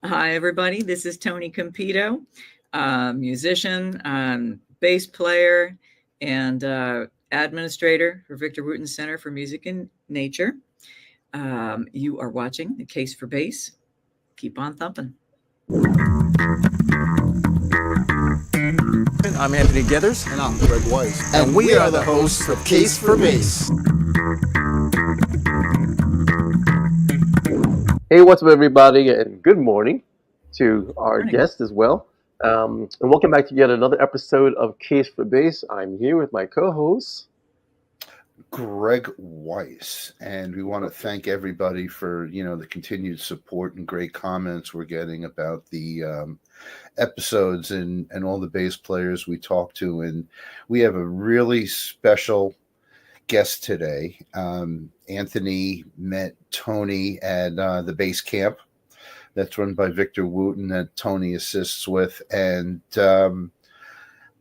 Hi, everybody. This is Toné Compito, musician, bass player, and administrator for Victor Wooten Center for Music and Nature. You are watching The Case for Bass. Keep on thumping. I'm Anthony Githers. And I'm Greg Weiss. And we are the hosts of Case for Bass. Hey, what's up, everybody, and good morning to our guest as well. And welcome back to yet another episode of Case for Bass. I'm here with my co-host, Greg Weiss, and we want to thank everybody for the continued support and great comments we're getting about the episodes and all the bass players we talk to. And we have a really special guest today. Anthony met Toné at the bass camp that's run by Victor Wooten that Toné assists with, and I'm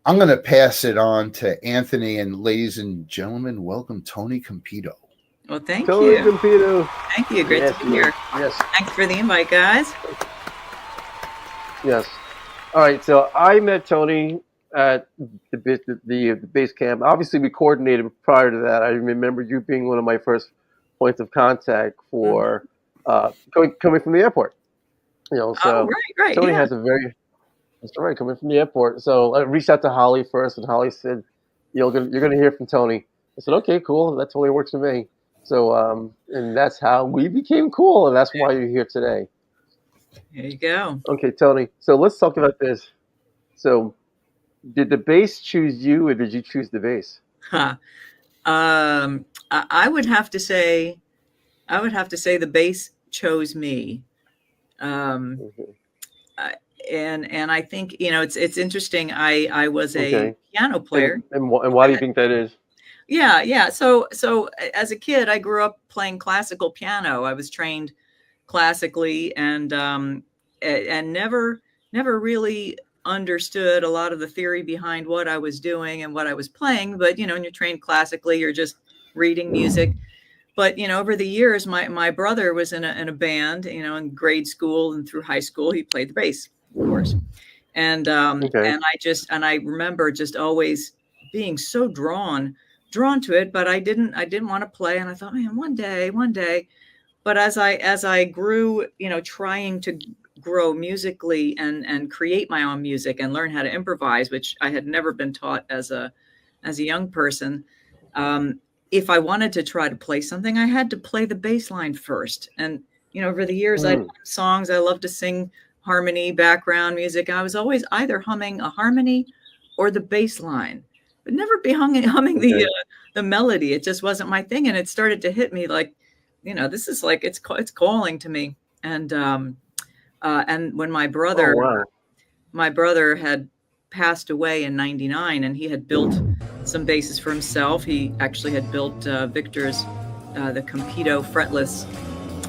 going to pass it on to Anthony. And ladies and gentlemen, welcome Toné Compito. Well, thank Toné you. Compito. Thank you. Great to be here. Yes. Thanks for the invite, guys. Yes. All right. So I met Toné at the bass camp. Obviously, we coordinated prior to that. I remember you being one of my first points of contact for coming from the airport. So right. Toné has a very That's right, coming from the airport. So I reached out to Holly first, and Holly said, you're going to hear from Toné. I said, okay, cool. That totally works for me. So, and that's how we became cool, and that's why you're here today. There you go. Okay, Toné. So let's talk about this. So, did the bass choose you, or did you choose the bass? I would have to say the bass chose me. And I think it's interesting. I was a piano player. And why do you think that is? Yeah. So as a kid, I grew up playing classical piano. I was trained classically, and never really understood a lot of the theory behind what I was doing and what I was playing. But when you're trained classically, you're just reading music. But over the years, my brother was in a band. In grade school and through high school, he played the bass, of course. And I remember just always being so drawn to it, but I didn't want to play. And I thought, man, one day. But as I grew, trying to grow musically and create my own music and learn how to improvise, which I had never been taught as a young person. If I wanted to try to play something, I had to play the bass line first. And, over the years, I did songs. I love to sing harmony, background music. I was always either humming a harmony or the bass line, but never be humming the melody. It just wasn't my thing. And it started to hit me like, this is like, it's calling to me. And when my brother had passed away in 99, and he had built some basses for himself. He actually had built Victor's, the Compito fretless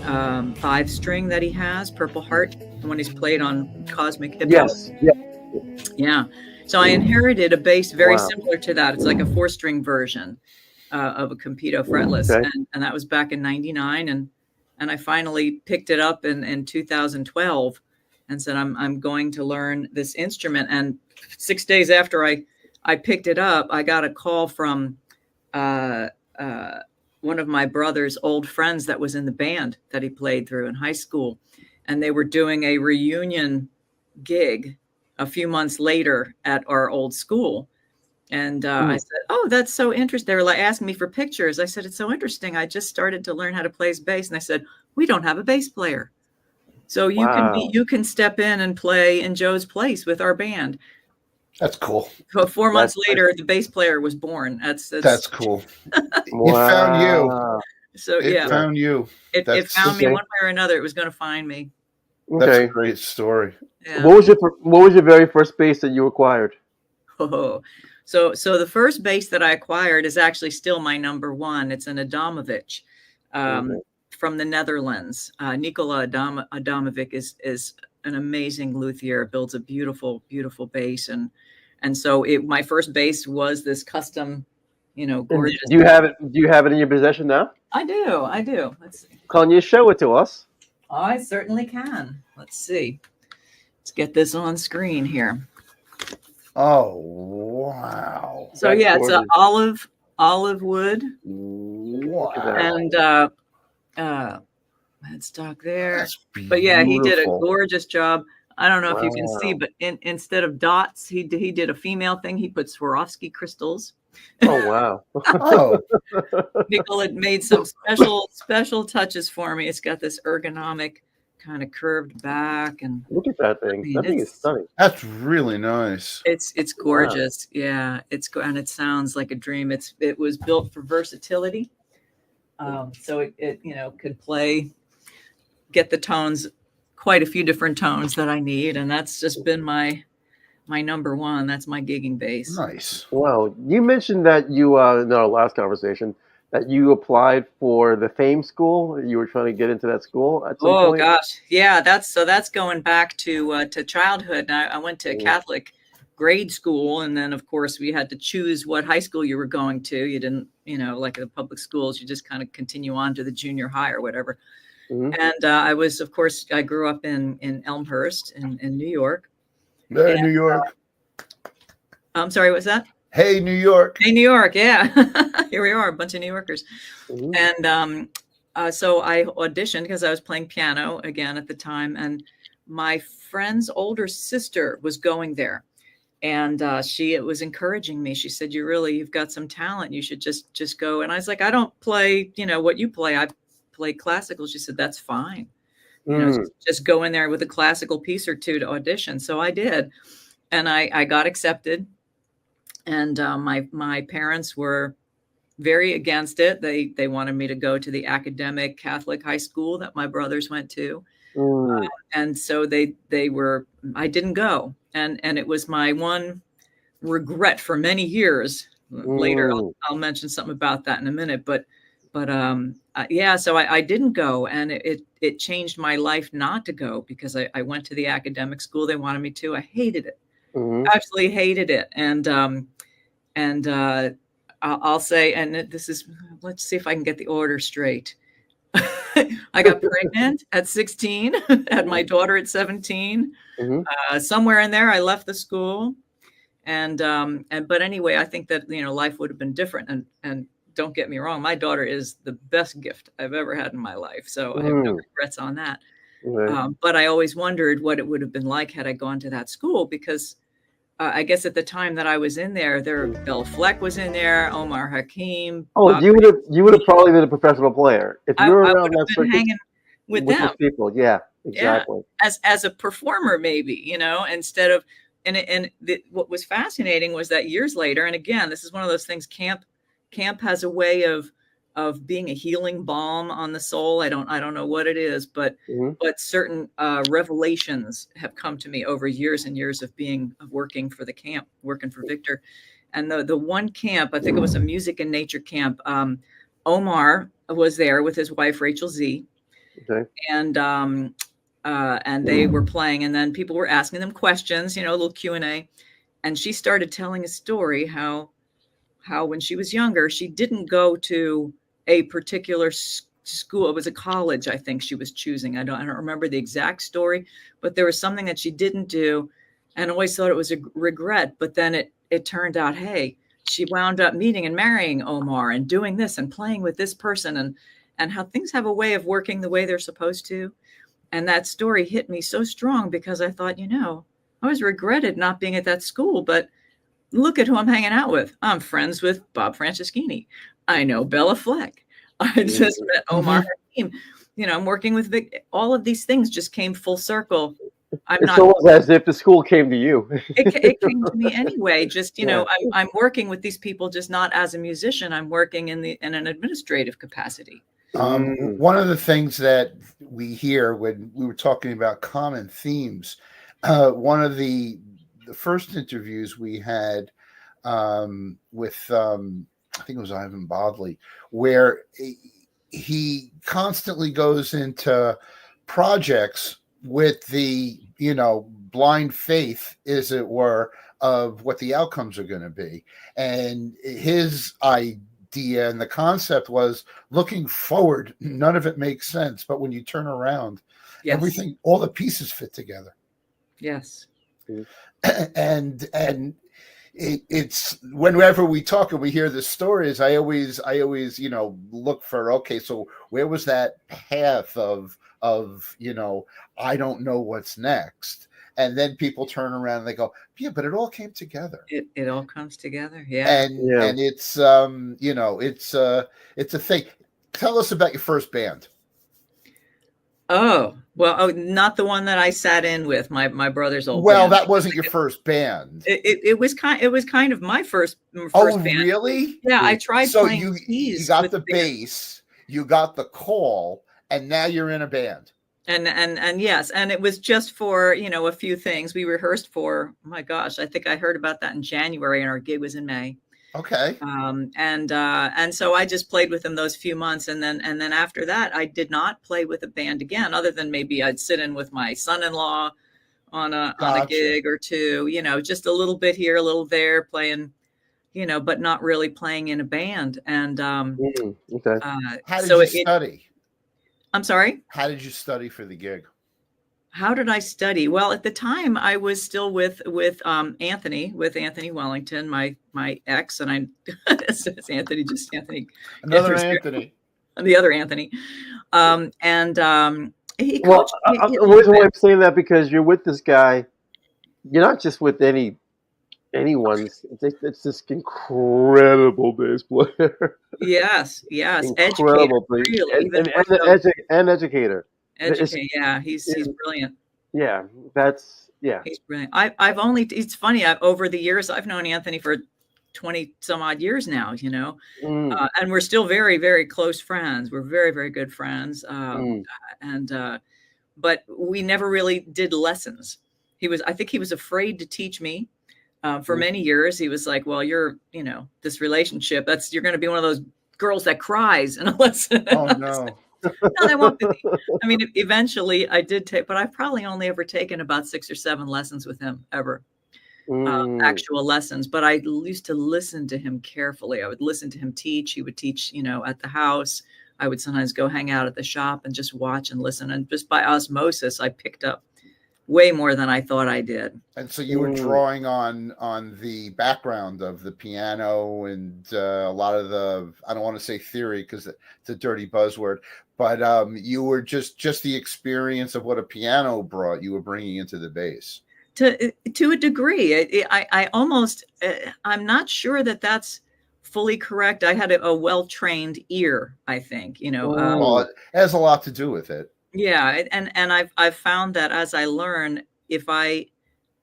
5-string that he has, Purple Heart, the one he's played on Cosmic Hip Hop. Yes. Yeah. So I inherited a bass very similar to that. It's like a 4-string version of a Compito fretless. Okay. And that was back in 99. And I finally picked it up in 2012 and said, I'm going to learn this instrument. And 6 days after I picked it up, I got a call from one of my brother's old friends that was in the band that he played through in high school. And they were doing a reunion gig a few months later at our old school. And I said, oh, that's so interesting. They were like asking me for pictures. I said, it's so interesting. I just started to learn how to play bass. And they said, we don't have a bass player. So you can step in and play in Joe's place with our band. That's cool. So 4 months later, the bass player was born. That's cool. Wow. It found you. So it found you. It found me one way or another. It was going to find me. That's a great story. Yeah. What was your very first bass that you acquired? Oh, so the first bass that I acquired is actually still my number one. It's an Adamovich from the Netherlands. Nikola Adamovic is an amazing luthier. Builds a beautiful bass, and so my first bass was this custom, gorgeous. Do you have it? Do you have it in your possession now? I do. Let's see. Can you show it to us? I certainly can. Let's see. Let's get this on screen here. Oh, wow. So That's yeah, it's a gorgeous. olive wood, Look at that. Wow. and headstock there. That's But yeah, he did a beautiful. gorgeous job. I don't know if you can see, Wow. but instead of dots, he did a female thing. He put Swarovski crystals. Oh, wow. Oh, Nicole had made some special touches for me. It's got this ergonomic kind of curved back, and Look at that I thing. mean That thing is stunning. that's really nice. it's Wow. gorgeous. Yeah, and it sounds like a dream. It was built for versatility, so it could get the tones, quite a few different tones that I need, and that's just been my number one. That's my gigging bass. Nice. Wow. You mentioned that you, in our last conversation, that you applied for the Fame School. You were trying to get into that school at some Oh point. gosh, yeah, that's going back to childhood. I went to a Mm. Catholic grade school, and then of course we had to choose what high school you were going to. You didn't, like the public schools, you just kind of continue on to the junior high or whatever. Mhm. And I grew up in Elmhurst in New York. Hey, And, New York. I'm sorry, what's that? Hey, New York. Hey, New York, yeah. Here we are, a bunch of New Yorkers. Mhm. And so I auditioned because I was playing piano again at the time, and my friend's older sister was going there, and she was encouraging me. She said, "You've got some talent. You should just go." And I was like, "I don't play, what you play. I play classical." She said, "That's fine. Mm. Just go in there with a classical piece or two to audition." So I did, and I got accepted. And my parents were very against it. They wanted me to go to the academic Catholic high school that my brothers went to, Mm. and so I didn't go, and it was my one regret for many years. Later, Mm. I'll mention something about that in a minute, but yeah, so I didn't go, and it changed my life not to go, because I went to the academic school they wanted me to. I hated it. Mhm. Absolutely hated it. And I'll say, and let's see if I can get the order straight. I got pregnant at 16, had my daughter at 17. Mhm. Somewhere in there, I left the school, but anyway, I think that life would have been different. And don't get me wrong, my daughter is the best gift I've ever had in my life, so I have no Mm. regrets on that. Okay. But I always wondered what it would have been like had I gone to that school, because I guess at the time that I was in there, Bell Fleck was in there, Omar Hakim, Oh, Bob. you would have probably been a professional player if you're I around would that have been circuit hanging with with them. those people. Yeah, Yeah, exactly. as a performer, maybe, instead of, what was fascinating was that years later, and again, this is one of those things, camp has a way of being a healing balm on the soul. I don't know what it is, but Mhm. certain revelations have come to me over years and years of working for the camp, working for Victor. And the one camp, I think it was a music and nature camp, Omar was there with his wife Rachel Z, Okay. and they were playing, and then people were asking them questions, a little Q&A, and she started telling a story how when she was younger, she didn't go to a particular school. It was a college, I think she was choosing. I don't remember the exact story, but there was something that she didn't do, and always thought it was a regret. But then it turned out, hey, she wound up meeting and marrying Omar and doing this and playing with this person, and how things have a way of working the way they're supposed to. And that story hit me so strong, because I thought, I always regretted not being at that school, but look at who I'm hanging out with. I'm friends with Bob Franceschini. I know Bella Fleck. I just met Omar Hakim. I'm working with Vic. All of these things just came full circle. It's almost as if the school came to you. It came to me anyway. Just, Yeah. I'm working with these people, just not as a musician. I'm working in an administrative capacity. One of the things that we hear when we were talking about common themes, one of the first interviews we had with I think it was Ivan Bodley, where he constantly goes into projects with the blind faith, as it were, of what the outcomes are going to be, and his idea and the concept was looking forward. None of it makes sense, but when you turn around, Yes. Everything, all the pieces fit together. Yes. And it's whenever we talk and we hear the stories, I always look for, okay, so where was that path of I don't know what's next, and then people turn around and they go, yeah, but it all came together. It all comes together. Yeah. And it's it's a thing. Tell us about your first band. Oh, well, not the one that I sat in with, my brother's old Well, band. that wasn't your first band. It was kind of my first Oh, band. really? Yeah, I tried So playing keys. you got the bass, you got the call, and now you're in a band. And yes, and it was just for, a few things. We rehearsed for, oh my gosh, I think I heard about that in January, and our gig was in May. Okay. And so I just played with them those few months, and then after that, I did not play with a band again, other than maybe I'd sit in with my son-in-law on a gig or two, just a little bit here, a little there, playing, but not really playing in a band. And okay. How did you study? I'm sorry? How did you study for the gig? How did I study? Well, at the time I was still with Anthony Wellington, my ex, and it's Anthony, just Anthony. Another Anthony. The other Anthony. He Well, coached me. the reason why I'm saying that, because you're with this guy, you're not just with anyone. It's this incredible bass player. Yes. Incredible, really, and educator. Yeah, he's brilliant. Yeah, he's brilliant. It's funny, over the years I've known Anthony for 20 some odd years now, and we're still very, very close friends. We're very, very good friends. But we never really did lessons. I think he was afraid to teach me. For many years, he was like, well, you're, this relationship, you're going to be one of those girls that cries in a lesson. Oh, no. No, they won't be. I mean, eventually I did take, but I've probably only ever taken about 6 or 7 lessons with him ever, actual lessons. But I used to listen to him carefully. I would listen to him teach. He would teach, at the house. I would sometimes go hang out at the shop and just watch and listen. And just by osmosis, I picked up way more than I thought I did. And so you were drawing on the background of the piano and a lot of the, I don't want to say theory because it's a dirty buzzword, but you were just the experience of what a piano brought, you were bringing into the bass. To a degree. I almost, I'm not sure that that's fully correct. I had a well-trained ear, I think, well, it has a lot to do with it. Yeah, and I've found that as I learn, if I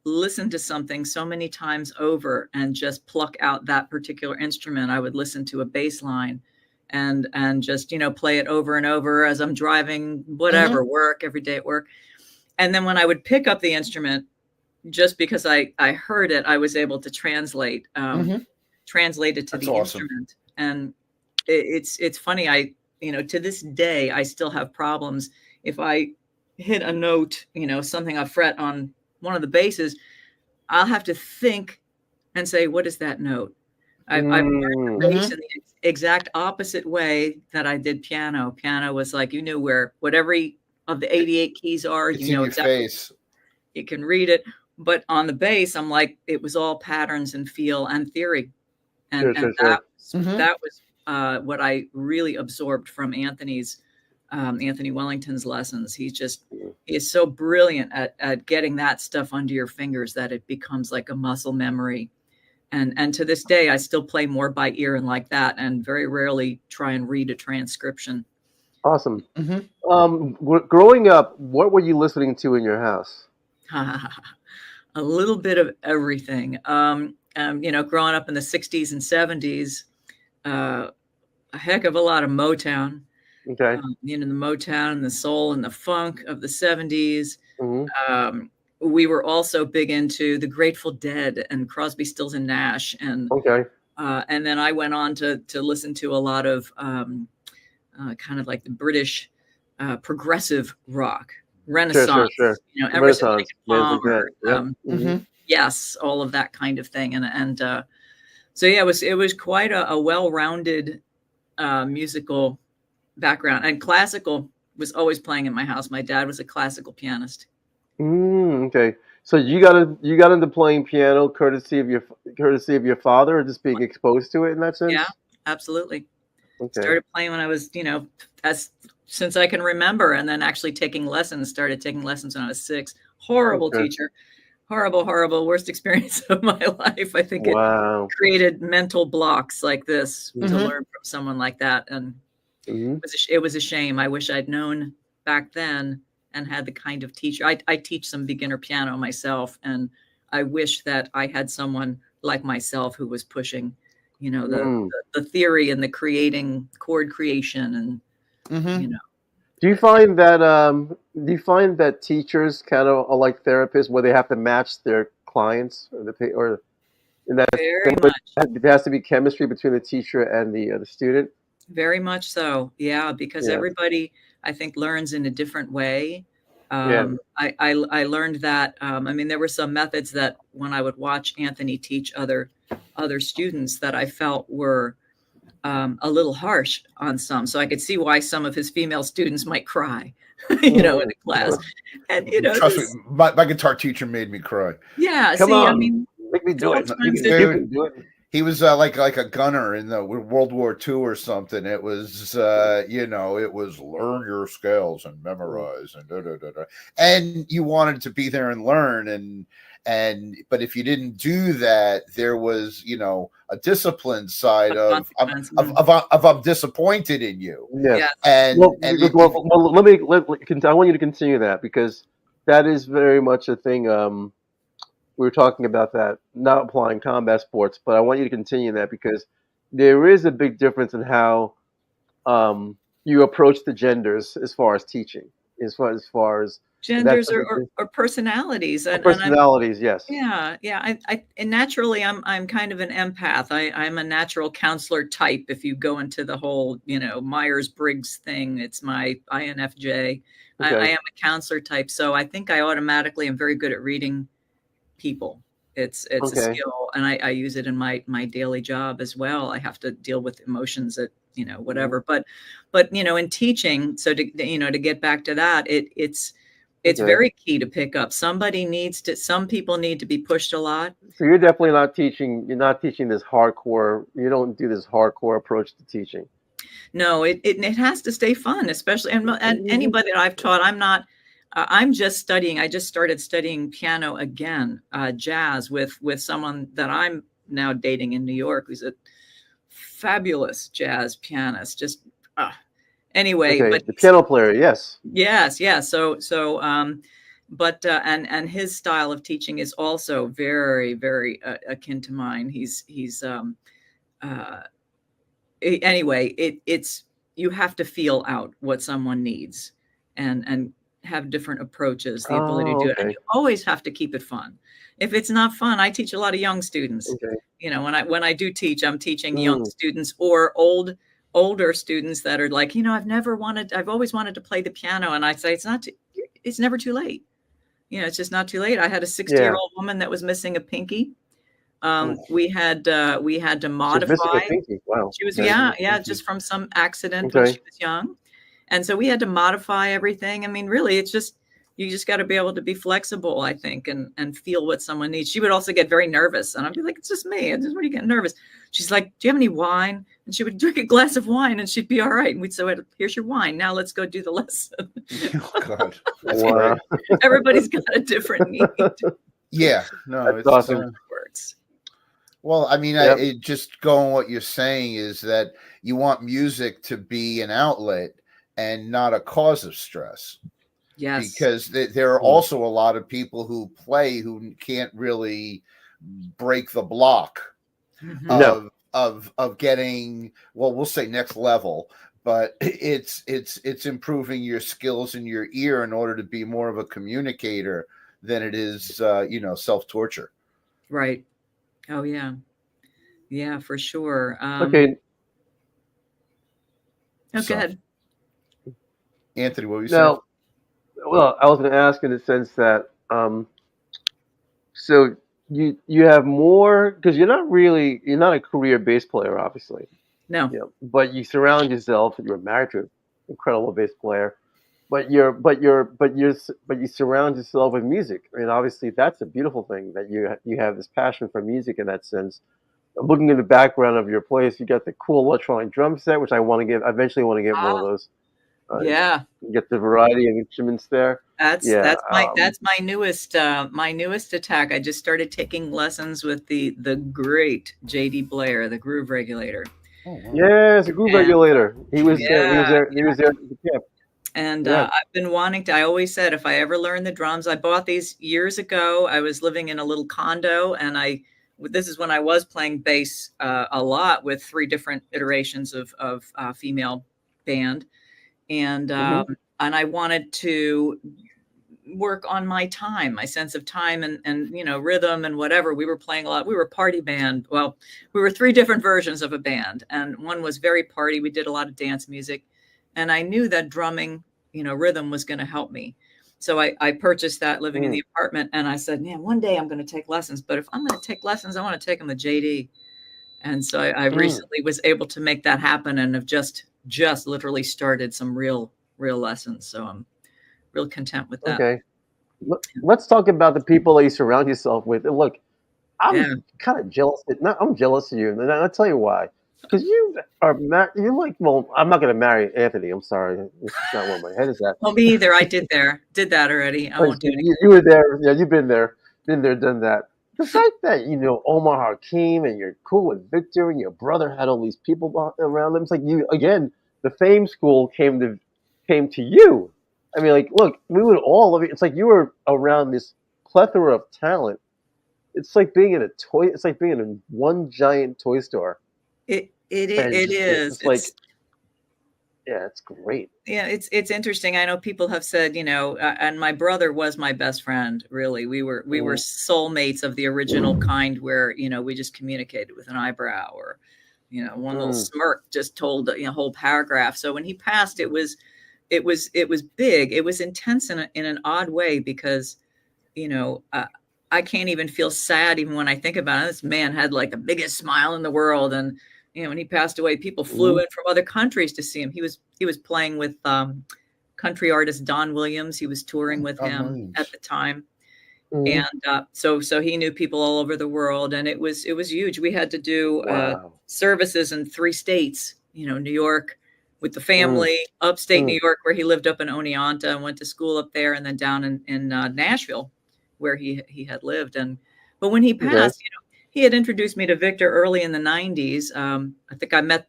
listen to something so many times over and just pluck out that particular instrument, I would listen to a bass line and just play it over and over as I'm driving, whatever, work, every day at work. And then when I would pick up the instrument, just because I heard it, I was able to translate it to That's the awesome. instrument. And it's funny, to this day I still have problems. If I hit a note, something I fret on one of the basses, I'll have to think and say, what is that note? I've learned the bass in the exact opposite way that I did piano. Piano was like, you knew where whatever of the 88 keys are, it's in exactly. Your face. You can read it. But on the bass, I'm like, it was all patterns and feel and theory. And that was what I really absorbed from Anthony Wellington's lessons. He is so brilliant at getting that stuff under your fingers that it becomes like a muscle memory. And to this day, I still play more by ear and like that, and very rarely try and read a transcription. Awesome. Growing up, what were you listening to in your house? A little bit of everything. Growing up in the 60s and 70s, a heck of a lot of Motown. Okay. The Motown and the soul and the funk of the 70s. We were also big into the Grateful Dead and Crosby, Stills and Nash. And and then I went on to listen to a lot of kind of like the British progressive rock, Renaissance. Sure. Emerson, Lake and Palmer, Yes, all of that kind of thing. And so yeah, it was quite a well-rounded musical background. And classical was always playing in my house. My dad was a classical pianist. Okay. So you got into playing piano courtesy of your father, or just being exposed to it in that Yeah, sense? absolutely. Okay. Started playing when I was, as since I can remember, and then actually taking lessons. Started taking lessons when I was 6. Horrible Okay. teacher. Horrible, horrible, worst experience of my life. I think it Wow. created mental blocks like this to Mhm. learn from someone like that, and Hmm. it was a shame. I wish I'd known back then and had the kind of teacher. I teach some beginner piano myself, and I wish that I had someone like myself who was pushing, Mm. the theory and the creating chord creation and you Mhm. know. Do you find that teachers kind of are like therapists, where they have to match their clients, or in that Very sense, where much. there has to be chemistry between the teacher and the student? Very much so. Yeah, because Yeah. everybody, I think, learns in a different way. Yeah. I learned that, I mean, there were some methods that when I would watch Anthony teach other students that I felt were, a little harsh on some. So I could see why some of his female students might cry, in Mm, a class. sure. And, Trust me, just my guitar teacher made me cry. yeah, Come see, I on, mean, make me do it. sometimes it You Dude, can do it. he was like a gunner in the World War II or something. It was it was learn your scales and Mm. memorize and da, da, da, da. And you wanted to be there and learn and but if you didn't do that, there was a discipline side a of consequence. I'm disappointed in you Yes. Yes. and Well, I want you to continue that, because that is very much a thing. We were talking about that, not applying combat sports, but I want you to continue that, because there is a big difference in how you approach the genders as far as teaching, as far as that's Genders or personalities, and I'm personalities. Yes. yeah, yeah. And naturally, I'm kind of an empath. I'm a natural counselor type. If you go into the whole, Myers-Briggs thing, it's my INFJ. I Okay. am a counselor type, so I think I automatically am very good at reading people. It's a Okay. skill, and I use it in my daily job as well. I have to deal with emotions that, Mhm. whatever. But in teaching, so to get back to that, it's Okay. very key to pick up. Some people need to be pushed a lot. So you're definitely not teaching. You're not teaching this hardcore. You don't do this hardcore approach to teaching. No, it has to stay fun, especially and Mhm. anybody that I've taught, I'm not. I'm just studying. I just started studying piano again, jazz with someone that I'm now dating in New York, who's a fabulous jazz pianist. Just uh, anyway, Okay. but The piano player. Yes. yes, yeah. But and his style of teaching is also very, very akin to mine. Uh, Anyway, it's you have to feel out what someone needs and have different approaches, the ability to Oh, do it, and okay. you always have to keep it fun. If it's not fun, I teach a lot of young students. Okay. When I do teach, I'm teaching young Mm. students or older students that are like, I've always wanted to play the piano, and I say it's never too late. It's just not too late. I had a 60-year-old Yeah. year old woman that was missing a pinky. Oh, We had to she's missing a modify. pinky. Wow. She was, Okay. yeah, yeah, just from some accident when Okay. she was young. And so we had to modify everything. I mean, really, it's just you just got to be able to be flexible, I think, and feel what someone needs. She would also get very nervous, and I'd be like, "It's just me. What are you getting nervous?" She's like, "Do you have any wine?" And she would drink a glass of wine, and she'd be all right. And we'd say, "Here's your wine. Now let's go do the lesson." Oh God, that's Wow. great. Everybody's got a different need. Yeah, no, That's it's awesome. Works. well, I mean, Yep. it just going what you're saying is that you want music to be an outlet and not a cause of stress, Yes. because there are Mm. also a lot of people who play who can't really break the block Mhm. No. of getting, well, we'll say next level, but it's improving your skills in your ear in order to be more of a communicator than it is self-torture. Right. Oh yeah. Yeah, for sure. Okay. Oh, go So ahead. Anthony, what were you saying? Now, well, I was going to ask in the sense that, so you have more, because you're not a career bass player, obviously. No. But you surround yourself. You're married to an incredible bass player. you surround yourself with music. I mean, obviously, that's a beautiful thing that you have this passion for music in that sense. Looking in the background of your place, you got the cool electronic drum set, which I want to get. I eventually want to get one of those. Yeah. You get the variety of instruments there. That's Yeah. that's my that's my newest attack. I just started taking lessons with the great JD Blair, the groove regulator. Oh, wow. Yeah, it's a groove And regulator. He was there. He was yeah, there. He was there. Yeah. and Yeah. I've been wanting to. I always said if I ever learn the drums, I bought these years ago. I was living in a little condo, and this is when I was playing bass a lot with 3 different iterations of female band, and Hmm. I wanted to work on my time, my sense of time and rhythm and whatever. We were playing a lot. We were a party band. Well, we were 3 different versions of a band, and one was very party. We did a lot of dance music, and I knew that drumming, rhythm was going to help me. So I purchased that living in Mm. the apartment, and I said, man, one day I'm going to take lessons. But if I'm going to take lessons, I want to take them with JD. And so I Mm. recently was able to make that happen, and have just literally started some real lessons. So I'm real content with that. Okay. Let's talk about the people that you surround yourself with. And look, Yeah. I'm kind of jealous. No, I'm jealous of you, and I'll tell you why. Because you are you're like, well, I'm not going to marry Anthony. I'm sorry, it's not where my head is at. Well, me either. I did that already. I Like, won't do it again. you were there. Yeah, you've been there, done that. The fact that Omar Hakim and you're cool with Victor and your brother had all these people around him. It's like you again. The fame school came to you. I mean, like, look, we would all. I mean, it's like you were around this plethora of talent. It's like being in a toy. It's like being in one giant toy store, and It is. it's like, yeah, it's great. Yeah, it's interesting. I know people have said, and my brother was my best friend. Really, we were Mm, soulmates of the original kind, where we just communicated with an eyebrow, or one little mm, smirk just told a whole paragraph. So when he passed, it was big. It was intense in an odd way, because you know, I can't even feel sad even when I think about it. This man had like the biggest smile in the world, and when he passed away, people flew mm. in from other countries to see him. He was playing with country artist Don Williams. He was touring Oh, with Don him at Williams. the time, Mm. and so he knew people all over the world, and it was huge. We had to do Wow. services in 3 states. New York with the Mm, family, upstate mm. New York, where he lived up in Oneonta and went to school up there, and then down in Nashville, where he had lived. But when he Okay. passed, he had introduced me to Victor early in the 90s. I think I met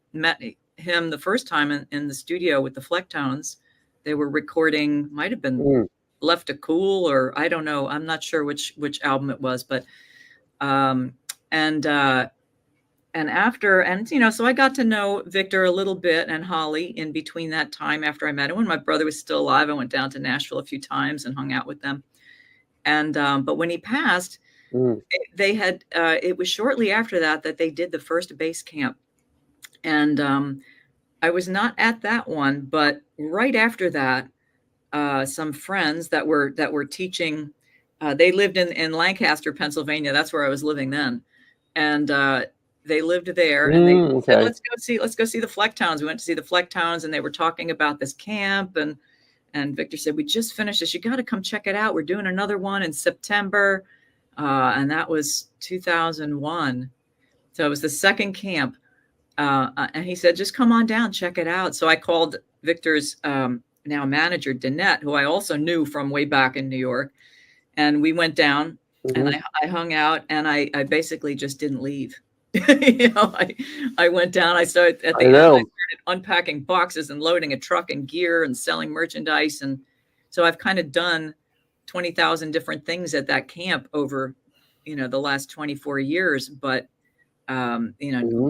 him the first time in the studio with the Flecktones. They were recording, might have been Mm. Left to Cool, or I don't know. I'm not sure which album it was, but um, and after, so I got to know Victor a little bit, and Holly, in between that time after I met him. When my brother was still alive, I went down to Nashville a few times and hung out with them. And but when he passed, Mm. they had it was shortly after that they did the first base camp, and I was not at that one, but right after that, some friends that were teaching. They lived in Lancaster, Pennsylvania. That's where I was living then, and they lived there. And they Mm. said, Okay. let's go see the Flecktowns." We went to see the Flecktowns, and they were talking about this camp, and Victor said, "We just finished this. You got to come check it out. We're doing another one in September," and that was 2001. So it was the second camp. And he said, "Just come on down, check it out." So I called Victor's now manager, Danette, who I also knew from way back in New York. And we went down, and Hmm. I hung out, and I basically just didn't leave. I went down. I started at I the end. I know. started unpacking boxes and loading a truck and gear and selling merchandise. And so I've kind of done 20,000 different things at that camp over, the last 24 years. But Hmm.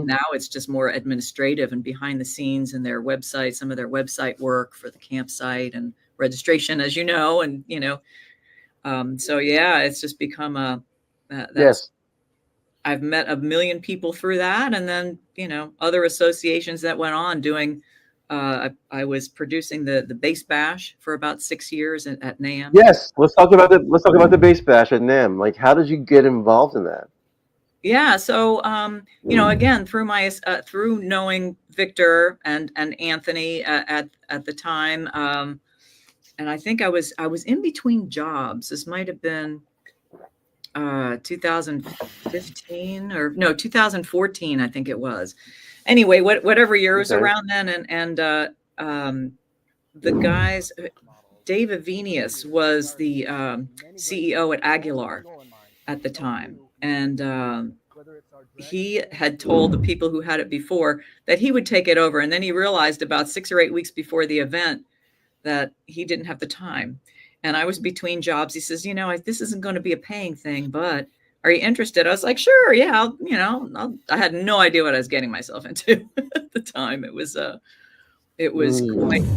now it's just more administrative and behind the scenes in their website, some of their website work for the campsite and registration, as you know, and so yeah, it's just become that's Yes. I've met a million people through that, and then other associations that went on doing. I was producing the bass bash for about 6 years at NAMM. Yes. Let's talk about the bass bash at NAM. Like, how did you get involved in that? Yeah, so again, through my through knowing Victor and Anthony at the time, I think I was in between jobs. This might have been 2015 or no 2014, I think it was. Anyway, whatever year it was Okay. around then, the guys, Dave Avenius was the CEO at Aguilar at the time, and he had told the people who had it before that he would take it over, and then he realized about 6 or 8 weeks before the event that he didn't have the time. And I was between jobs. He says, this isn't going to be a paying thing, but are you interested? I was like, sure, yeah, I had no idea what I was getting myself into at the time. It was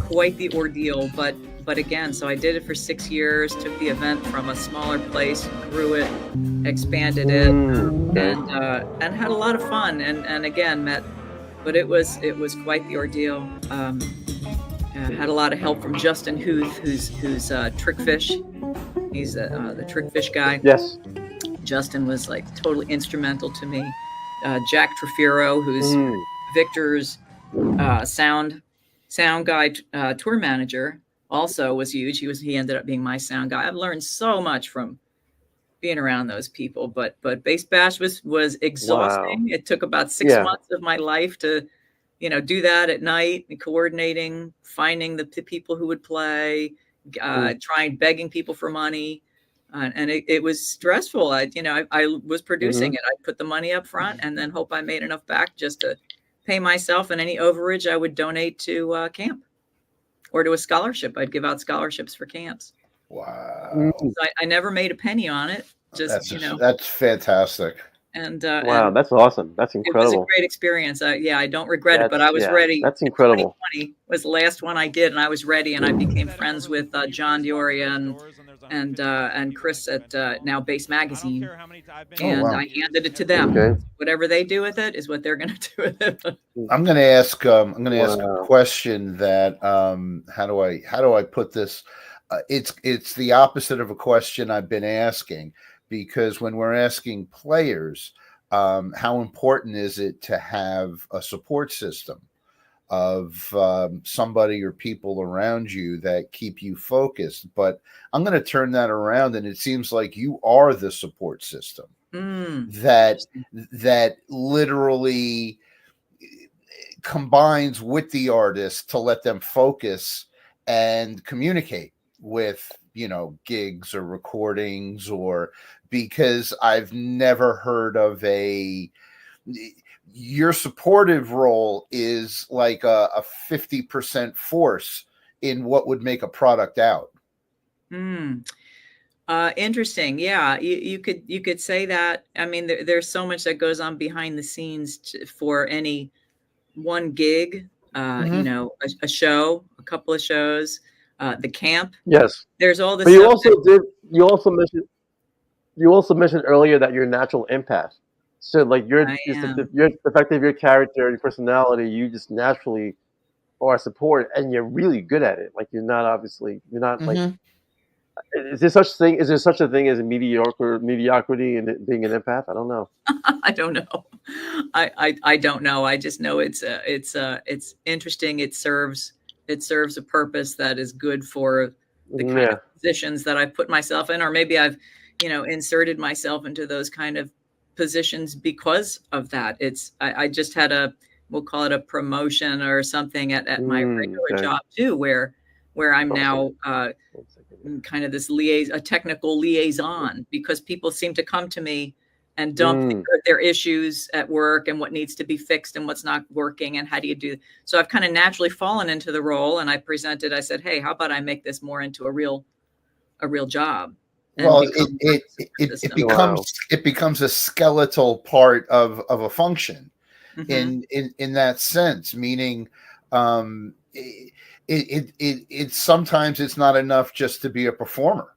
quite the ordeal, but again, so I did it for 6 years, took the event from a smaller place, grew it, expanded it, and had a lot of fun, and again but it was quite the ordeal. Had a lot of help from Justin Huth, who's Trickfish. He's the Trickfish guy. Yes. Justin was like totally instrumental to me. Jack Trefiro, who's Victor's sound guy, tour manager, also was huge. He ended up being my sound guy. I've learned so much from being around those people, but Bass Bash was exhausting. Wow. It took about 6 months of my life to do that at night, and coordinating, finding the people who would play, trying begging people for money. And it was stressful. I was producing it. I'd put the money up front and then hope I made enough back just to pay myself, and any overage I would donate to camp or to a scholarship. I'd give out scholarships for camps. Wow. So I never made a penny on it. That's fantastic. And wow, that's awesome. That's incredible. It was a great experience. I don't regret it, but I was ready. That's incredible. 2020 was the last one I did, and I was ready, and I became friends with John Dioria and Chris at now Bass Magazine, and I handed it to them. Okay. Whatever they do with it is what they're going to do with it. I'm going to ask. I'm going to ask a question that how do I put this? It's the opposite of a question I've been asking. Because when we're asking players, how important is it to have a support system of somebody or people around you that keep you focused? But I'm going to turn that around, and it seems like you are the support system that literally combines with the artist to let them focus and communicate with gigs or recordings, or because I've never heard of your supportive role is like a 50% force in what would make a product out. Interesting. Yeah, you could say that. I mean, there's so much that goes on behind the scenes for any one gig, a show, a couple of shows. The camp. Yes. There's all this. But you also mentioned earlier that you're a natural empath. So like the fact of your character and your personality, you just naturally are support, and you're really good at it. Like you're not like. Is there such a thing as a mediocrity in being an empath? I don't know. I don't know. I don't know. I just know it's interesting. It serves a purpose that is good for the kind of positions that I've put myself in, or maybe I've, inserted myself into those kind of positions because of that. I just had we'll call it a promotion or something at my regular job too, where I'm now kind of this a technical liaison, because people seem to come to me and dump their issues at work and what needs to be fixed and what's not working and how do you do. So I've kind of naturally fallen into the role, and I said, hey, how about I make this more into a real job? Well, it becomes a skeletal part of a function in that sense, meaning it sometimes it's not enough just to be a performer.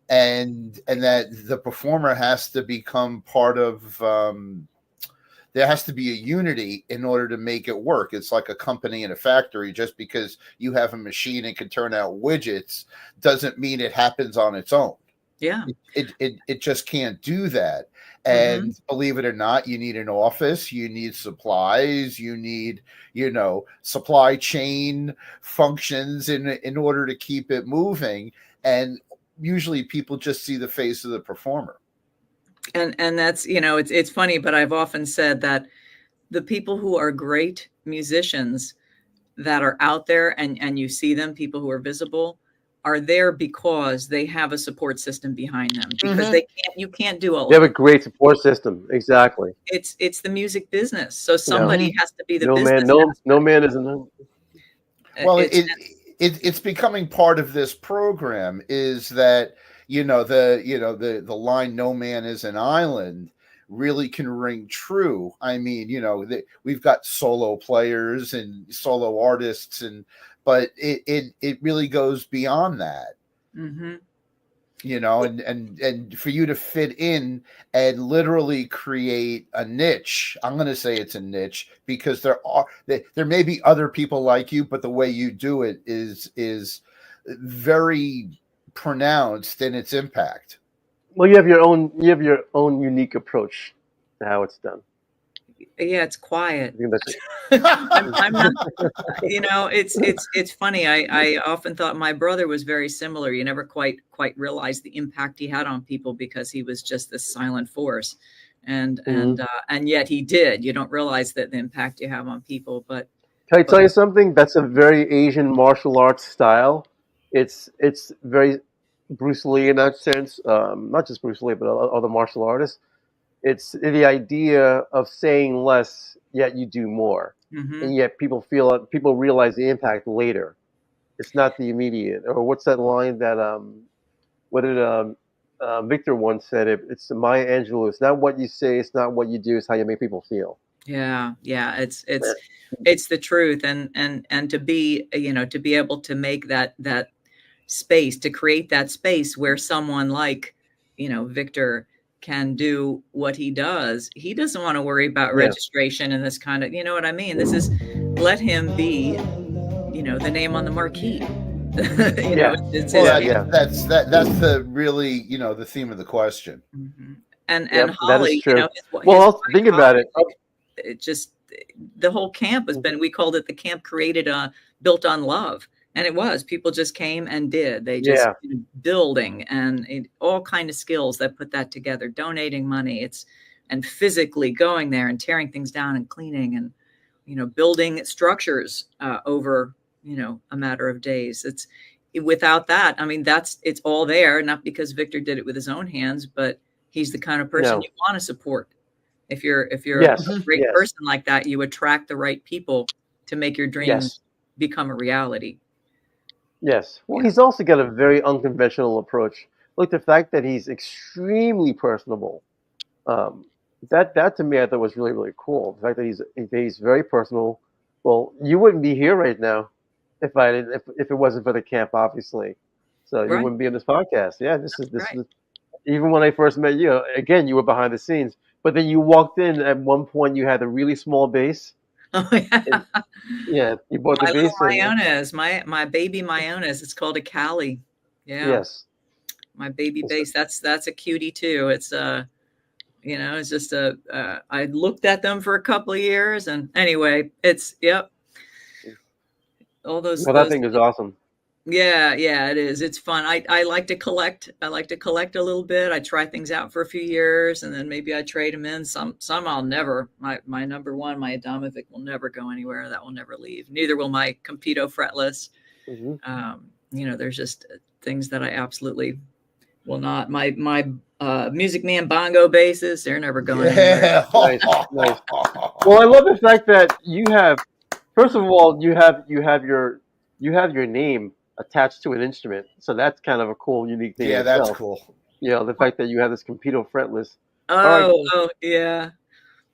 And that the performer has to become part of, there has to be a unity in order to make it work. It's like a company in a factory. Just because you have a machine and can turn out widgets doesn't mean it happens on its own. Yeah. It just can't do that. Mm-hmm. And believe it or not, you need an office, you need supplies, you need, supply chain functions in order to keep it moving. And usually people just see the face of the performer. And that's, it's funny, but I've often said that the people who are great musicians that are out there and you see them, people who are visible, are there because they have a support system behind them, because Mm-hmm. you can't do all They of have a it. great support system. Exactly. It's the music business. So Yeah. somebody has to be the No man, business no aspect. man is enough. Well, It's it's becoming part of this program is that the line "No man is an island" really can ring true. I mean, we've got solo players and solo artists, but it really goes beyond that. mm-hmm. And for you to fit in and literally create a niche. I'm going to say it's a niche because there may be other people like you, but the way you do it is very pronounced in its impact. Well, you have your own unique approach to how it's done. Yeah, it's quiet. I think that's I'm not, it's funny. I often thought my brother was very similar. You never quite realized the impact he had on people because he was just this silent force, and yet he did. You don't realize that the impact you have on people, but Can I tell you something? That's a very Asian martial arts style. It's very Bruce Lee in that sense. Not just Bruce Lee, but other martial artists. It's the idea of saying less, yet you do more, mm-hmm. and yet people realize the impact later. It's not the immediate. Or what's that line that what did Victor once said? It's Maya Angelou. It's not what you say. It's not what you do. It's how you make people feel. Yeah, it's the truth, and to be to be able to make that space, to create that space where someone like Victor can do what he does. He doesn't want to worry about registration and this kind of, what I mean. This is, let him be, the name on the marquee. It's that's the really the theme of the question. mm-hmm. And that is Holly, true. his think wife, about it. It just, the whole camp has been, we called it the camp built on love. And it was, people just came and did, they just building and all kind of skills that put that together, donating money, and physically going there and tearing things down and cleaning and, building structures over, a matter of days. Without that, I mean, it's all there, not because Victor did it with his own hands, but he's the kind of person you want to support. If you're a great person like that, you attract the right people to make your dreams become a reality. Yes. Well, he's also got a very unconventional approach. Look, the fact that he's extremely personable, that to me I thought was really, really cool. The fact that he's very personal. Well, you wouldn't be here right now if it wasn't for the camp, obviously. So you wouldn't be on this podcast. Yeah, this is even when I first met you. Again, you were behind the scenes, but then you walked in at one point. You had a really small bass. Oh yeah, you bought the bass. Myonas, my baby Myonas. It's called a Cali. Yeah. Yes. My baby bass. That's a cutie too. It's it's just I looked at them for a couple of years, and anyway, it's all those. Well, that thing is awesome. Yeah, it is. It's fun. I like to collect. I like to collect a little bit. I try things out for a few years, and then maybe I trade them in. Some I'll never. My number one, my Adamovic, will never go anywhere. That will never leave. Neither will my Compito fretless. Mm-hmm. There's just things that I absolutely will not. My Music Man bongo basses, they're never going anywhere. Nice. Well, I love the fact that you have. First of all, you have your name attached to an instrument, so that's kind of a cool, unique thing. Yeah, that's cool. The fact that you have this Compito fretless. Oh, yeah.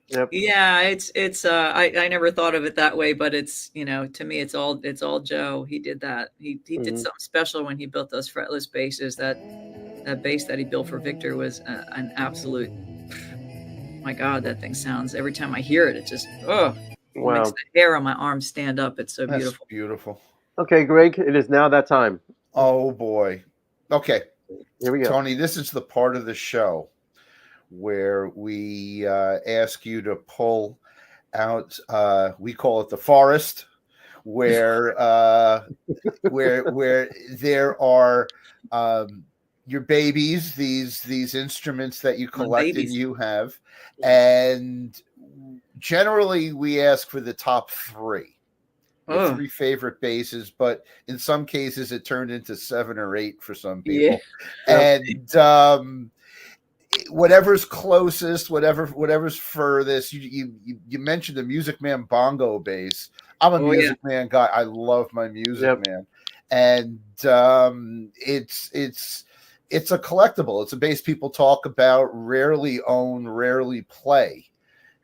Yep. Yeah, it's I never thought of it that way, but it's to me it's all Joe. He did that. He did something special when he built those fretless basses. That bass that he built for Victor was an absolute. My God, that thing sounds. Every time I hear it, it just makes the hair on my arm stand up. It's so beautiful. Beautiful. Okay, Greg, it is now that time. Oh boy. Okay. Here we go. Tony, this is the part of the show where we ask you to pull out. We call it the forest, where there are your babies, these instruments that you collect and you have, and generally we ask for the top three. Your three favorite basses, but in some cases it turned into 7 or 8 for some people. Yeah. And whatever's closest, whatever's furthest. You mentioned the Music Man bongo bass. I'm a Music Man guy. I love my Music Man, and it's a collectible. It's a bass people talk about, rarely own, rarely play,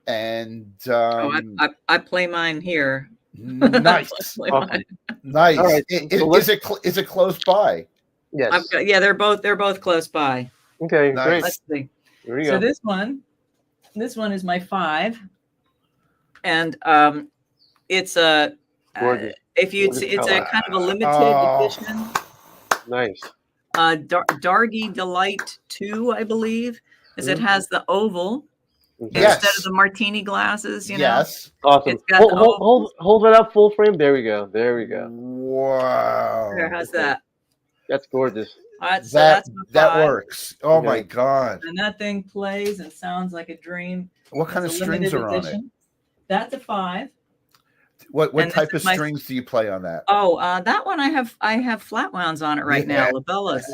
and I play mine here. Nice. Awesome. Nice. All right. Is it close by? Yes. They're both close by. Okay. Nice. Great. Let's see. Here we So go. this one is my 5, and it's a it's a kind of a limited edition. Nice. Dargy Delight 2, I believe, as it has the oval. Yes. Instead of the martini glasses, you know. Yes. Awesome. It's got Hold it up full frame. There we go. There we go. Wow. There, how's that? That's gorgeous. All right, so that's my 5. That works. Oh my God. And that thing plays and sounds like a dream. What kind of strings are on it? That's a 5. What type of strings do you play on that? Oh, that one I have flat wounds on it right now, labellas.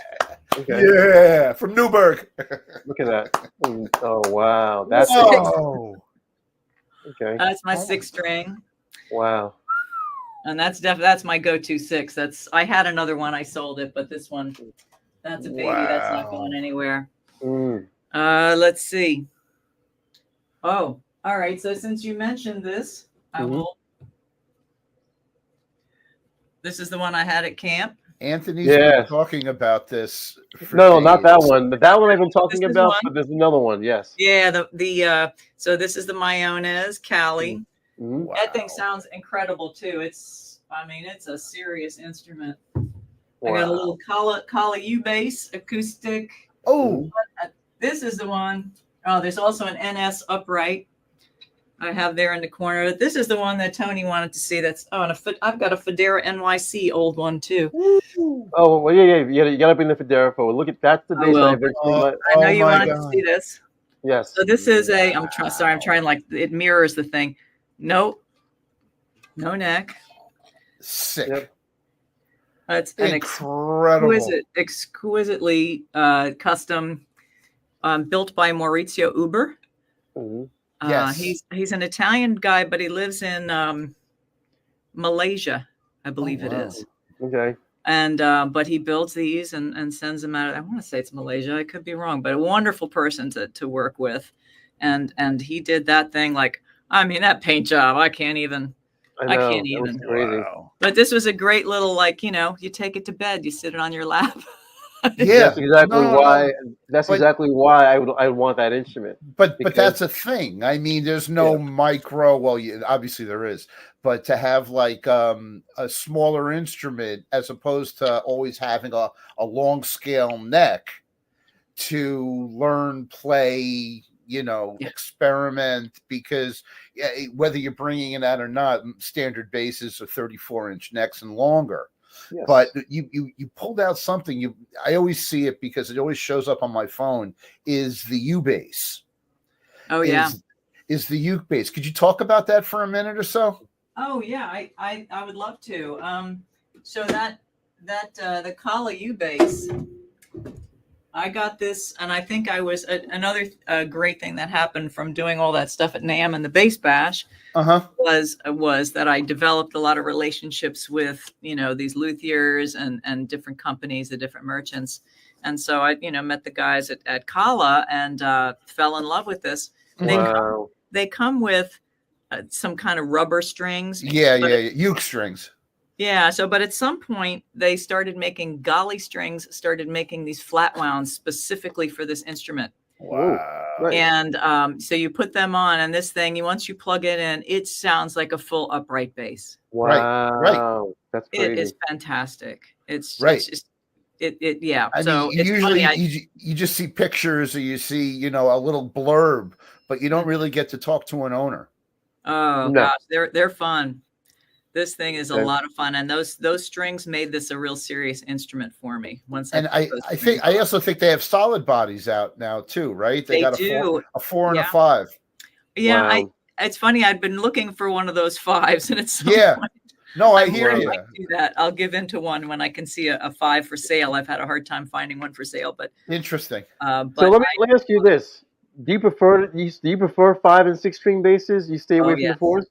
Okay. Yeah, from Newburgh. Look at that. Oh wow, that's okay. That's my 6 string. Wow. And that's my go-to 6. I had another one, I sold it, but this one, that's a baby. That's not going anywhere. Let's see. Oh, all right. So since you mentioned this, I will. This is the one I had at camp. Anthony's been talking about this. No, not that one. That one I've been talking about, but there's another one. Yes. Yeah. So this is the Mayones Cali. Wow. That thing sounds incredible too. It's a serious instrument. Wow. I got a little Kala U bass acoustic. Oh, this is the one. Oh, there's also an NS upright I have there in the corner. This is the one that Tony wanted to see. That's I've got a Federa NYC old one too. Oh well, yeah. You gotta bring the Federa forward. Look at that's the bass I know you wanted to see this. Yes. So this is I'm trying like it mirrors the thing. Nope. No neck. Sick. Yep. It's incredible. Exquisitely custom, built by Maurizio Uber. Yes. He's an Italian guy, but he lives in Malaysia, I believe it is. Okay. And but he builds these and sends them out. I want to say it's Malaysia. I could be wrong, but a wonderful person to work with. And he did that thing that paint job. I can't even. Wow. But this was a great little you take it to bed, you sit it on your lap. Yeah, that's exactly why I want that instrument. But that's a thing. I mean, there's no micro. Well, obviously there is, but to have a smaller instrument as opposed to always having a long scale neck to learn, play, experiment, because whether you're bringing it out or not, standard basses are 34-inch necks and longer. Yes. But you pulled out something. I always see it because it always shows up on my phone. Is the U bass? Oh yeah, is the U bass? Could you talk about that for a minute or so? Oh yeah, I would love to. So that the Kala U bass. I got this, and I think I was another great thing that happened from doing all that stuff at NAMM and the Bass Bash was that I developed a lot of relationships with these luthiers and different companies, the different merchants, and so I met the guys at Kala and fell in love with this. Wow. They come with some kind of rubber strings. Uke strings. Yeah. So, but at some point they started making Golly strings, started making these flat wounds specifically for this instrument. Wow. Right. And so you put them on, and this thing, once you plug it in, it sounds like a full upright bass. Wow. Right. That's crazy. It is fantastic. It's right. It's just Yeah. I mean, So it's usually funny. you just see pictures or you see, a little blurb, but you don't really get to talk to an owner. Oh No. gosh, they're fun. This thing is a Okay. lot of fun, and those strings made this a real serious instrument for me. Once I And put those I strings think I on. also think they have solid bodies out now too, right? They They got do. a 4 and a Yeah. 5. Yeah, Wow. it's funny. I'd been looking for one of those fives, and at some Yeah. point, No, I I hear might you. do that. I'll give into one when I can see a five for sale. I've had a hard time finding one for sale, but Interesting. So but let me ask you this: Do you prefer 5 and 6 string basses? You stay oh away from the yes, fours?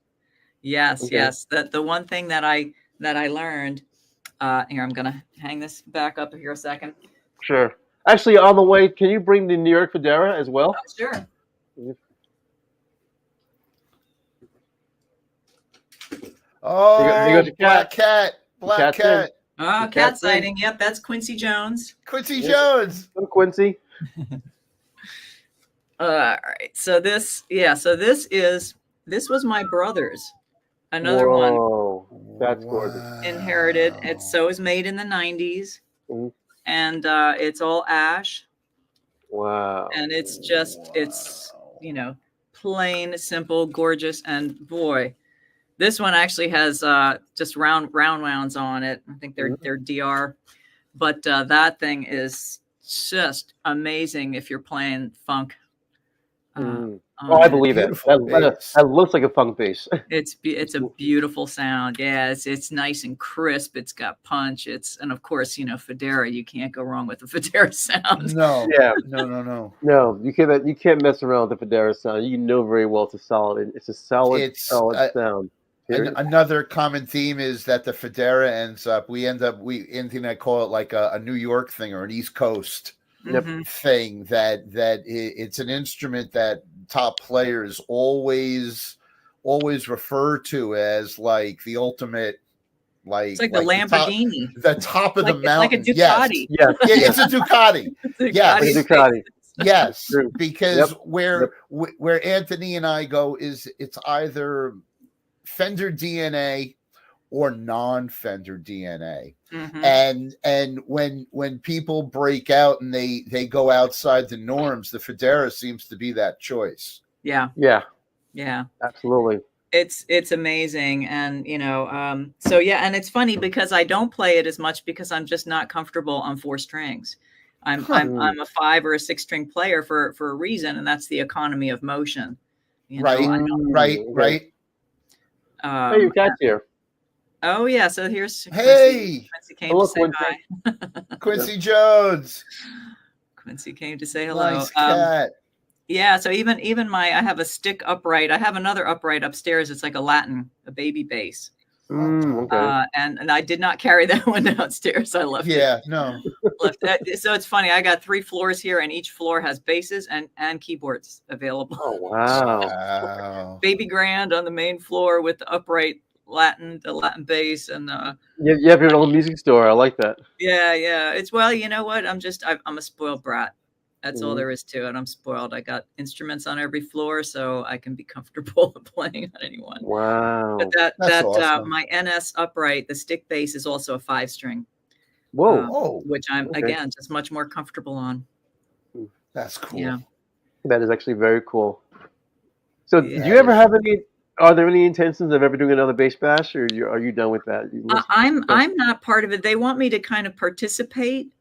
yes, Okay. yes. The one thing that I learned. Here, I'm gonna hang this back up here a second. Sure. Actually, on the way, can you bring the New York Federa as well? Oh, sure. There Oh, goes your Black cat. Cat. Black Cat's in. Cat. Oh, The cat cat's in. sighting. Yep, that's Quincy Jones. Quincy Yeah. Jones. Come, Quincy. All right. So this was my brother's. Another one Whoa, that's gorgeous. inherited. It was made in the 90s, Mhm. and it's all ash, Wow. and it's plain, simple, gorgeous, and boy, this one actually has just round wounds on it. I think they're DR, but that thing is just amazing if you're playing funk. Mm. on Oh, I it. believe that. Beautiful bass. That looks like a funk bass. It's a beautiful sound. Yeah, it's nice and crisp. It's got punch. And of course, Federa. You can't go wrong with the Federa sound. No. Yeah. No. No, you can't mess around with the Federa sound. You know very well it's a solid. It's a solid sound. Period. Another common theme is that the Federa Anthony and I call it like a New York thing or an East Coast Yep. thing that it's an instrument that top players always refer to as like the ultimate, like It's like the Lamborghini. the top of the mountain. It's like a Ducati. Yes. Yeah, it's a Ducati. Yes. It's a Ducati. Yes, True. because Yep. where Anthony and I go is it's either Fender DNA or non-Fender DNA. Mhm. And when people break out and they go outside the norms, the Federa seems to be that choice. Yeah, Yeah, absolutely. it's amazing, and so yeah, and it's funny because I don't play it as much because I'm just not comfortable on 4 strings. I'm a 5 or a 6 string player for a reason, and that's the economy of motion. Right. I don't, Right. Hey, your cat's here. oh yeah, so here's Hey, Quincy came Hello, to say Quincy. hi. Quincy Jones. Quincy came to say hello. Nice cat. Yeah, so even I have a stick upright. I have another upright upstairs. It's like a baby bass. Okay. And I did not carry that one downstairs. I left Yeah, no. left it. So it's funny. I got 3 floors here, and each floor has basses and keyboards available. Oh wow. Wow. Baby grand on the main floor with the upright the Latin bass, and You have your own music store. I like that. yeah. It's you know what? I'm a spoiled brat. That's all Mhm. there is to it. I'm spoiled. I got instruments on every floor, so I can be comfortable playing on anyone. Wow. But That's awesome. my NS upright, the stick bass is also a 5 string, Whoa. which I'm Okay. again just much more comfortable on. That's cool. Yeah. That is actually very cool. So, Yeah. do you ever have any? Are there any intentions of ever doing another bass bash, or are you done with that? I'm not part of it. They want me to kind of participate,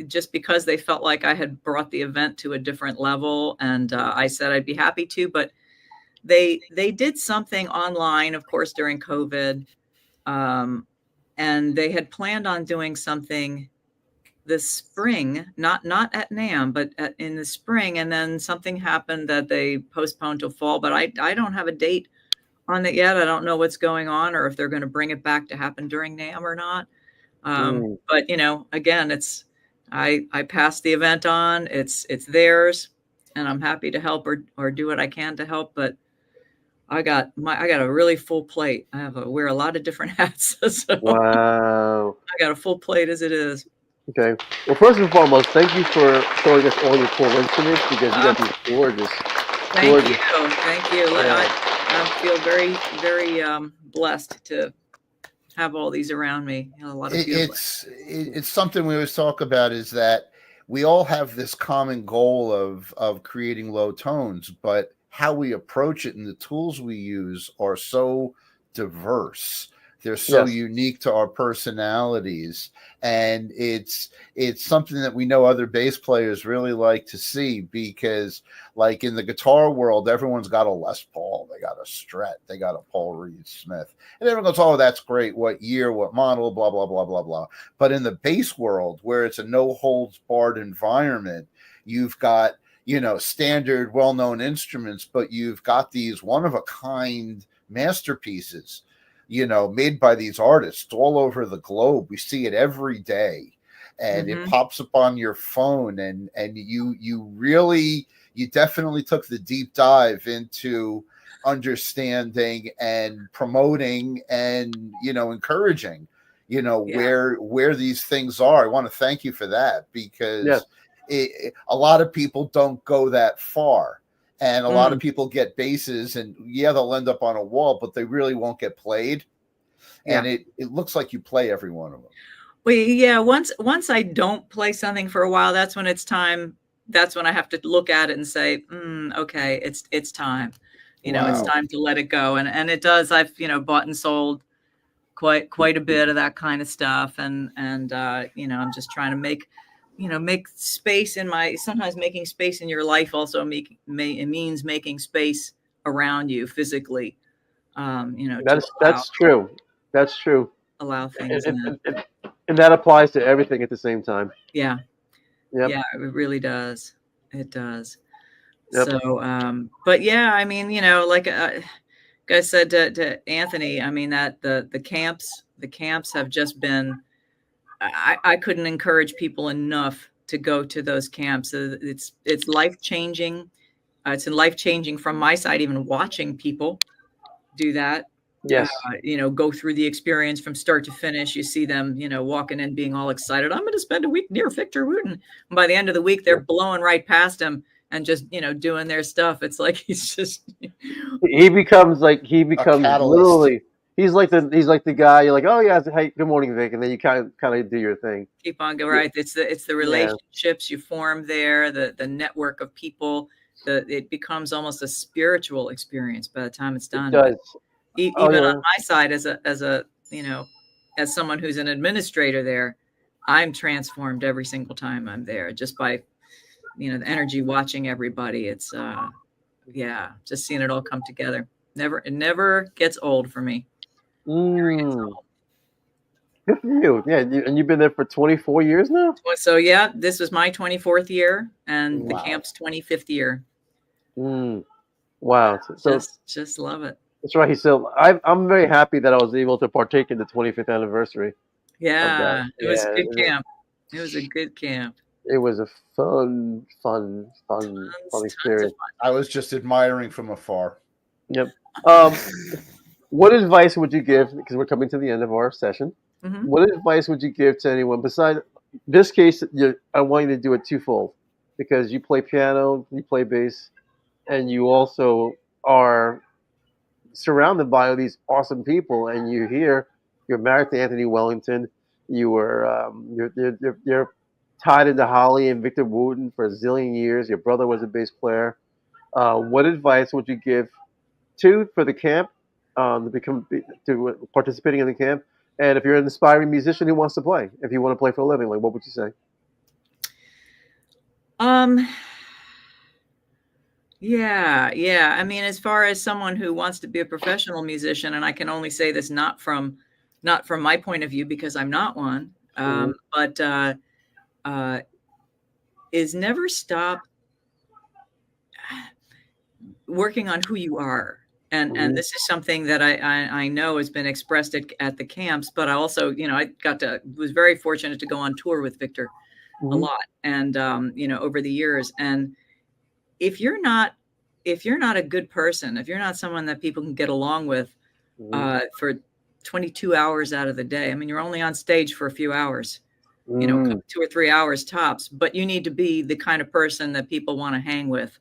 just because they felt like I had brought the event to a different level, and I said I'd be happy to. But they did something online, of course, during COVID, and they had planned on doing something this spring, not at NAMM, but in the spring, and then something happened that they postponed till fall. But I don't have a date on it yet. I don't know what's going on, or if they're going to bring it back to happen during NAMM or not. But again, I passed the event on. It's theirs, and I'm happy to help or do what I can to help. But I got a really full plate. Wear a lot of different hats. So Wow. I got a full plate as it is. Okay. Well, first and foremost, thank you for showing us all your cool instruments because you got these gorgeous. Thank Gorgeous. you. Yeah. I feel very, very blessed to have all these around me. You know, a lot of beautiful. It's something we always talk about, is that we all have this common goal of creating low tones, but how we approach it and the tools we use are so diverse. They're so Yes. unique to our personalities, and it's something that we know other bass players really like to see, because, like, in the guitar world, everyone's got a Les Paul, they got a Strat, they got a Paul Reed Smith, and everyone goes, "Oh, that's great. What year? What model? Blah blah blah blah blah." But in the bass world, where it's a no holds barred environment, you've got, standard, well known instruments, but you've got these one of a kind masterpieces, made by these artists all over the globe. We see it every day, and it Mm-hmm. pops up on your phone, and you definitely took the deep dive into understanding and promoting and, encouraging, Yeah. where these things are. I want to thank you for that, because Yes. a lot of people don't go that far. And a lot of Mm. people get basses, and they'll end up on a wall, but they really won't get played. And Yeah. it looks like you play every one of them. Well, yeah. Once I don't play something for a while, that's when it's time. That's when I have to look at it and say, okay, it's time. It's Wow. time to let it go. And it does. I've bought and sold quite a bit of that kind of stuff, and I'm just trying to make space in my. Sometimes making space in your life also it means making space around you physically. To That's true. That's true. allow And, things and, in. and, and that applies to everything at the same time. Yeah. Yep. Yeah, it really does. It does. Yep. So, but yeah, I mean, like I said to Anthony, I mean that the camps have just been. I couldn't encourage people enough to go to those camps. It's life changing. It's life changing from my side, even watching people do that. Yes. Go through the experience from start to finish. You see them, walking in being all excited. I'm going to spend a week near Victor Wooten. And by the end of the week, they're blowing right past him and just, doing their stuff. It's like he's just. He becomes catalyst. literally. He's like the guy. You're like, oh yeah, hey, good morning, Vic, and then you kind of do your thing. Keep on going. Right. It's the relationships you form there, the network of people. It becomes almost a spiritual experience by the time it's done. It does. Even on my side, as someone who's an administrator there, I'm transformed every single time I'm there, just by the energy, watching everybody. It's just seeing it all come together. It never gets old for me. Good for you. Yeah, and you've been there for 24 years now? So yeah, this was my 24th year, and the camp's 25th year. Wow. So just love it. That's right. So I'm very happy that I was able to partake in the 25th anniversary. Yeah, it was a good camp. It was a good camp. It was a fun experience. I was just admiring from afar. Yep. What advice would you give, because we're coming to the end of our session, what advice would you give to anyone besides this case? I want you to do it twofold, because you play piano, you play bass, and you also are surrounded by all these awesome people, and you're married to Anthony Wellington. You're tied into Holly and Victor Wooten for a zillion years. Your brother was a bass player. What advice would you give for the camp, to participating in the camp? And if you're an aspiring musician who wants to play, if you want to play for a living, like, what would you say? Yeah. I mean, as far as someone who wants to be a professional musician, and I can only say this not from my point of view, because I'm not one, but is never stop working on who you are. And this is something that I know has been expressed at the camps, but I also, I was very fortunate to go on tour with Victor a lot, and over the years. And if you're not a good person, if you're not someone that people can get along with for 22 hours out of the day, I mean, you're only on stage for a few hours, 2 or 3 hours tops, but you need to be the kind of person that people want to hang with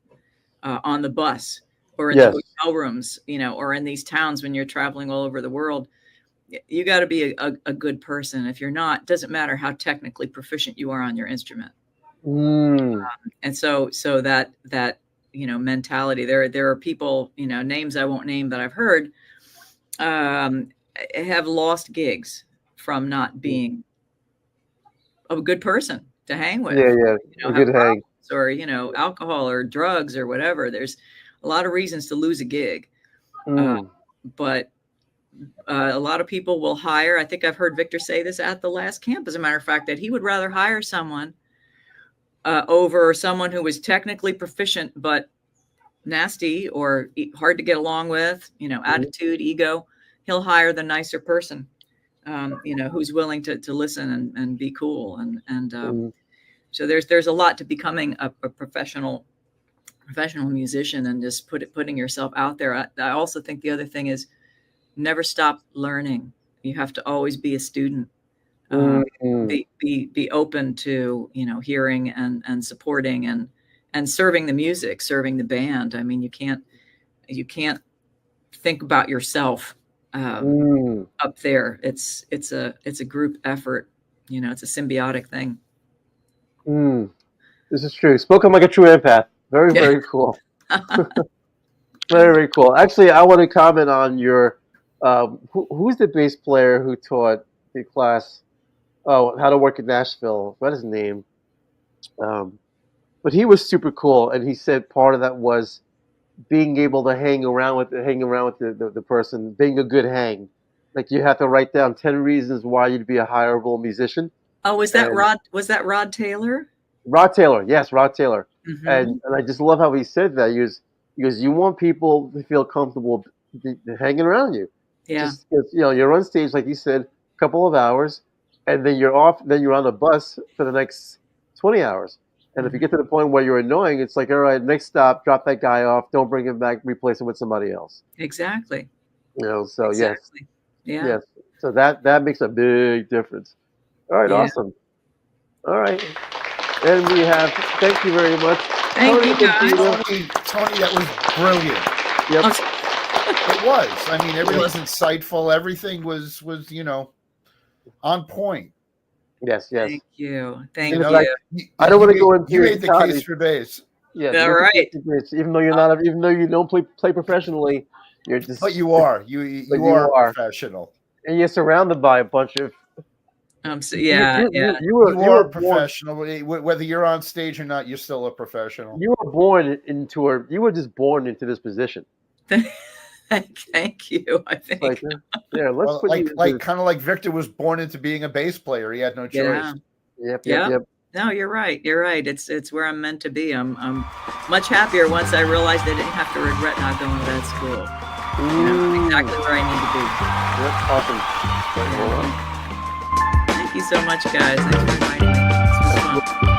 on the bus, or in the hotel rooms, or in these towns when you're traveling all over the world. you got to be a good person. If you're not, doesn't matter how technically proficient you are on your instrument. And so that mentality, there are people, names I won't name, that I've heard have lost gigs from not being a good person to hang with. A good hang. Or alcohol or drugs or whatever. There's a lot of reasons to lose a gig. But a lot of people will hire. I think I've heard Victor say this at the last camp, as a matter of fact, that he would rather hire someone over someone who was technically proficient but nasty or hard to get along with, attitude, ego. He'll hire the nicer person, who's willing to listen and be cool. So there's a lot to becoming a professional musician, and just putting yourself out there. I also think the other thing is never stop learning. You have to always be a student. Be open to hearing and supporting and serving the music, serving the band. I mean, you can't think about yourself up there. It's a group effort. It's a symbiotic thing. This is true. Spoken like a true empath. Very, very cool. Very, very cool. Actually, I want to comment on your who's the bass player who taught the class how to work in Nashville. What is his name? But he was super cool, and he said part of that was being able to hang around with the person, being a good hang. Like, you have to write down 10 reasons why you'd be a hireable musician. Oh, was that Rod Taylor? Rod Taylor, yes, Rod Taylor. Mm-hmm. And I just love how he said that. He goes, you want people to feel comfortable hanging around you. Yeah. Just, you're on stage, like you said, a couple of hours, and then you're off. Then you're on the bus for the next 20 hours. And if you get to the point where you're annoying, it's like, all right, next stop, drop that guy off. Don't bring him back. Replace him with somebody else. Exactly. So exactly. Yes. Yes. So that makes a big difference. All right. Yeah. Awesome. All right. And we have, thank you very much. Thank you, guys. Tony, that was brilliant. Yep. It was. I mean, everything was insightful. Everything was on point. Yes. Thank you. Thank you. I don't want to go into. You made the case for bass. Yeah. All right. Even though you're not, even though you don't play professionally, you're just. But you are. You are professional. And you're surrounded by a bunch of. You are a professional. Whether you're on stage or not, you're still a professional. You were born into You were just born into this position. Thank you. I think. Let's kind of like Victor was born into being a bass player. He had no choice. Yep. No, you're right. It's where I'm meant to be. I'm much happier once I realized I didn't have to regret not going to that school. Exactly where I need to be. Yep. Awesome. Thank you so much, guys. Thanks for inviting me. This was fun.